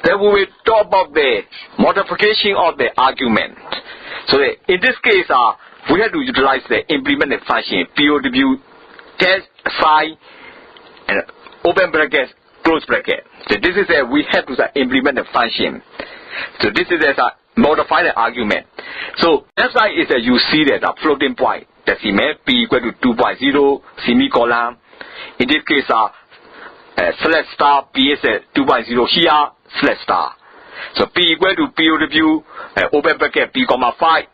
then we will talk about the modification of the argument. So in this case, we have to utilize the implemented function POW test aside and open bracket, close bracket. So this is we have to implement the function. So this is modify the argument. So that's why is you see that the floating point decimal p equal to 2.0 semicolon. In this case, slash star p is 2.0 here slash star. So p equal to POW open bracket p comma 5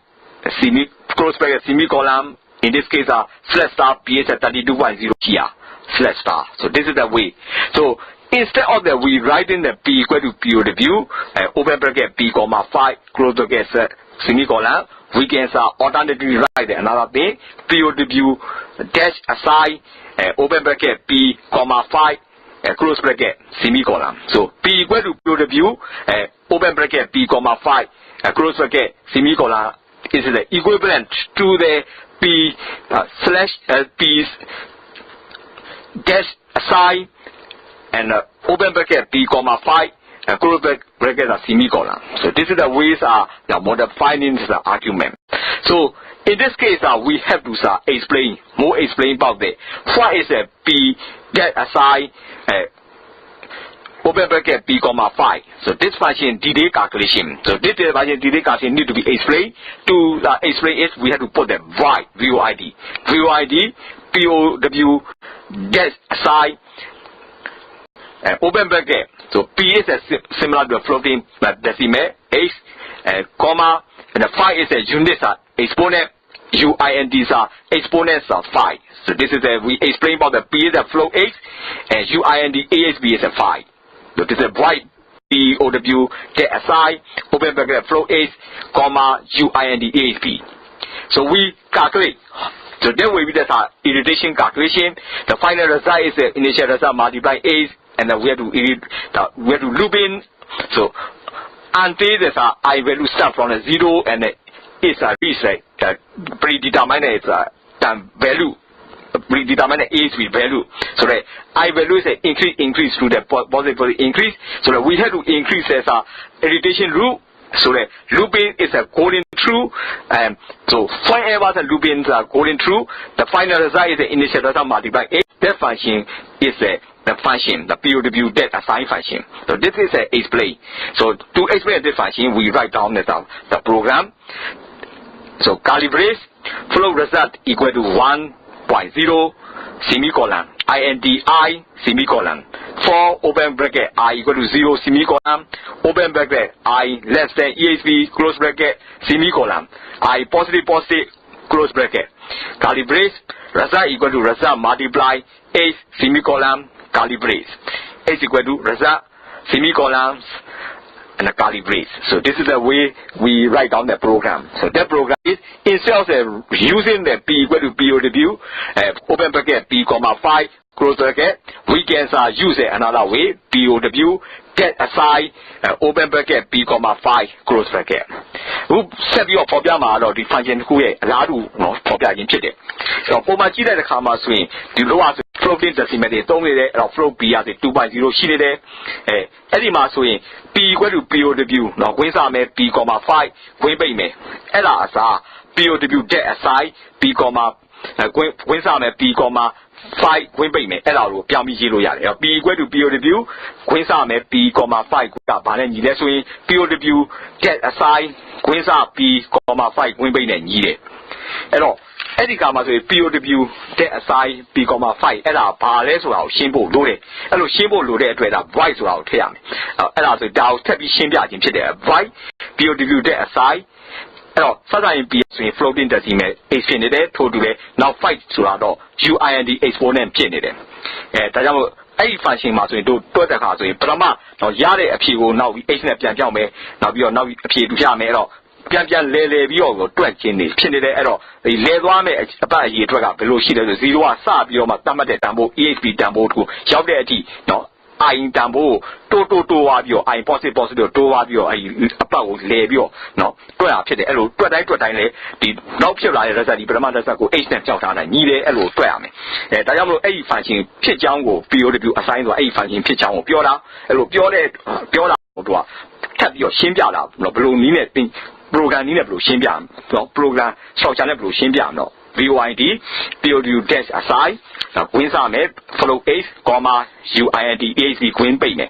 close bracket semicolon. In this case, slash star p is 32.0 here slash star. So this is the way. So instead of that, we write in the p equal to POW open bracket p comma 5 close bracket semicolon. We can alternatively write another thing POW dash aside open bracket p comma 5 close bracket semicolon. So p equal to POW open bracket p comma 5 close bracket semicolon is the equivalent to the p slash p dash aside and open bracket p comma 5 close bracket semicolon. So this is the ways modifying the argument. So in this case, we have to explain about the what is a p dash aside open bracket p comma 5. So this function delay calculation. So this function delay calculation need to be explained. To explain it, we have to put the void POW dash aside open bracket. So p is similar to a floating decimal h comma and the 5 is a unit exponent UINT exponents of 5. So this is we explain about the p is a float h and UINT AHB is a 5. So this is a void POW get aside open bracket float h comma UINT AHB. So we calculate. So then we do the irradiation calculation. The final result is the initial result multiply h, and then we have to loop in. So until there's I value start from the 0 and it's reach predetermined time value. Predetermined AHB value. So that I value is increase to the positive increase. So that we have to increase as irradiation rule. So the looping is going through, and so whenever the loopings are going through, the final result is the initial result multiplied. That function is the function, the POW that assign function. So this is explain. So to explain this function, we write down the program. So calibrate flow result equal to 1.0 semicolon INDI semicolon. For open bracket I equal to 0 semicolon open bracket I less than EHB close bracket semicolon I positive close bracket. Calibrate result equal to result multiply H semicolon calibrate. H equal to result semicolons and calibrate. So this is the way we write down the program. So that program is instead of using the p equal to POW open bracket p comma 5 close bracket, we can use another way POW get aside open bracket p comma 5 close bracket. ဆက်ပြီးတော့ဖော်ပြမှာတော့ဒီ function တစ်ခုရဲ့အလားတူနော်ဖော်ပြခြင်းဖြစ်တယ်။အဲ့တော့ပုံမှန်ကြည့်တဲ့အခါမှာဆိုရင်ဒီလိုက floating decimal တွေသုံးနေတယ်အဲ့တော့ float p က2.0 ရှိနေတယ်အဲ့ဒီမှာဆိုရင် p equal to POW နော်ဝင်းစားမယ် p 5ဝင်းပိတ်မယ်အဲ့ဒါအစား POW get aside p ဝင်းစားမယ် p 5 ဝင်းပိတ်မယ်အဲ့ဒါကိုပြောင်းပြီးရေးလို့ရတယ်အဲ့တော့ p equal to POW ဝင်းစားမယ် p 5ကဘာနဲ့ညီလဲဆိုရင် POW get aside ဝင်းစား p 5ဝင်းပိတ်နဲ့ညီတယ်အဲ့တော့အဲ့ဒီကမှာဆိုရင် POW get aside p 5အဲ့ဒါဘာလဲဆိုတာကိုရှင်းဖို့လိုတယ်အဲ့လိုရှင်းဖို့လိုတဲ့အတွက်ဒါ void ဆိုတာကိုထည့်ရမယ်အဲ့ဒါဆိုဒါကိုထပ်ပြီးရှင်းပြခြင်းဖြစ်တယ် void POW get asideအဲ့တော့စသဖြင့် p ဆိုရင် floating decimal h ဖြစ်နေတယ်ထို့တူတယ်နောက် 5ဆိုတာတော့ UINT exponent ဖြစ်နေတယ်ဒါကြောင့်မို့အဲ့ဒီ function မှာဆိုရင်တို့တွက်တဲ့အခါဆိုရင်ပထမတော့ရတဲ့အဖြေကိုနောက်ပြီး h နဲ့ပြန်ပြောင်းမယ်နောက်ပြီးတော့နောက်အဖြေတူရမယ်အဲ့တော့ပြန်လဲပြီးတော့တွက်ခြင်းနေဖြစ်နေတယ်အဲ့တော့ဒီလဲသွားမဲ့အပတ်အရေးအတွက်ကဘယ်လိုရှိလဲဆို0ကစပြီးတော့မှတတ်မှတ်တဲ့တန်ဖိုး EHB တန်ဖိုးကိုရောက်တဲ့အထိနော်I တန်ဖိုးတိုးသွားပြီးတော့ I positive တိုးသွားပြီးတော့အဲ့အပတ်ကိုလဲပြီးတော့နော်တွက်ရဖြစ်တယ်အဲ့လိုတွက်တိုင်းလေဒီနောက်ဖြစ်လာတဲ့ result ဒီပထမ result ကို h နဲ့ကြောက်ထားနိုင်ညီတယ်အဲ့လိုတွက်ရမယ်ဒါကြောင့်မလို့အဲ့ဒီ function ဖြစ်ကြောင်းကို POW assign ဆိုတာအဲ့ဒီ function ဖြစ်ကြောင်းကိုပြောတာအဲ့လိုပြောတာ တော့ထပ်ပြီးတော့ရှင်းပြတာနော်ဘယ်လိုနည်းနဲ့ program နည်းနဲ့ဘယ်လိုရှင်းပြနော် program structure နဲ့ဘယ်လိုရှင်းပြမလို့ void POW dash assign နော်ကွင်းစားမယ် float h comma uint ext ကွင်းပိတ်မယ်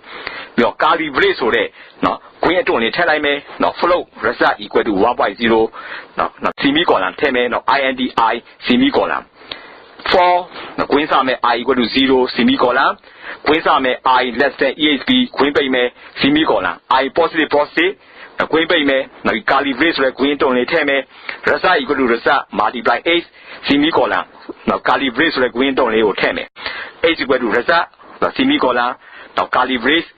ပြီးတော့ curly brace ဆိုတဲ့နော်ကွင်းအတွင်းလေးထည့်လိုက်မယ်နော် float result equal to 1.0 နော် semicolon ထည့်မယ်နော် int I semicolon for နော်ကွင်းစားမယ် I equal to 0 semicolon ကွင်းစားမယ် I less than exp ကွင်းပိတ်မယ် semicolon I positive ကွင်းပိတ်မယ်နော် curly brace ဆိုတဲ့ကွင်းအတွင်းလေးထည့်မယ် result equal to result multiply h semicolon နော် curly brace ဆိုတဲ့ကွင်းအတွင်းလေးကိုထည့်မယ် h equal to result နော် semicolon နော် curly brace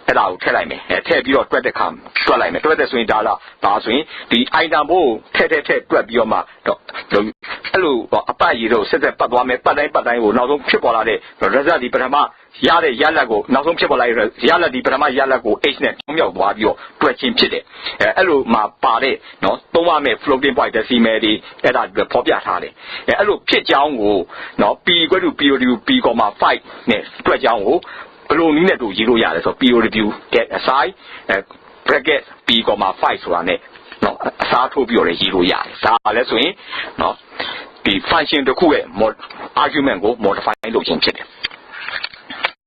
အဲ့ဒါကိုထည့်လိုက်မယ်ထည့်ပြီးတော့တွက်တဲ့ခါတွက်လိုက်မယ်တွက်တဲ့ဆိုရင်ဒါဆိုရင်ဒီ item ဘို့ထည့်တွက်ပြီးတော့မှတော့အဲ့လိုအပတ်ရည်တော့ဆက်ပတ်သွားမယ်ပတ်တိုင်းကိုနောက်ဆုံးဖြစ်ပေါ်လာတဲ့ result ဒီပထမရတဲ့ရလတ်ကိုနောက်ဆုံးဖြစ်ပေါ်လာတဲ့ရလတ်ဒီပထမရလတ်ကို h နဲ့မြောက်သွားပြီးတော့တွက်ချင်းဖြစ်တယ်အဲ့လိုမှပါတဲ့နော်သုံးရမယ့် floating point decimal တွေအဲ့ဒါဖော်ပြထားတယ်အဲ့လိုဖြစ်ကြောင်းကိုနော် p equal to POW p,5 နဲ့တွက်ကြောင်းကိုဘယ်လိုနည်းနဲ့တို့ရေးလို့ရတယ်ဆိုတော့ POW get assign bracket p,5 ဆိုတာနဲ့နော်အစားထိုးပြီးတော့ရေးလို့ရတယ်ဒါလည်းဆိုရင်နော်ဒီ function တစ်ခုရဲ့ argument ကို modify လုပ်ခြင်းဖြစ်တယ်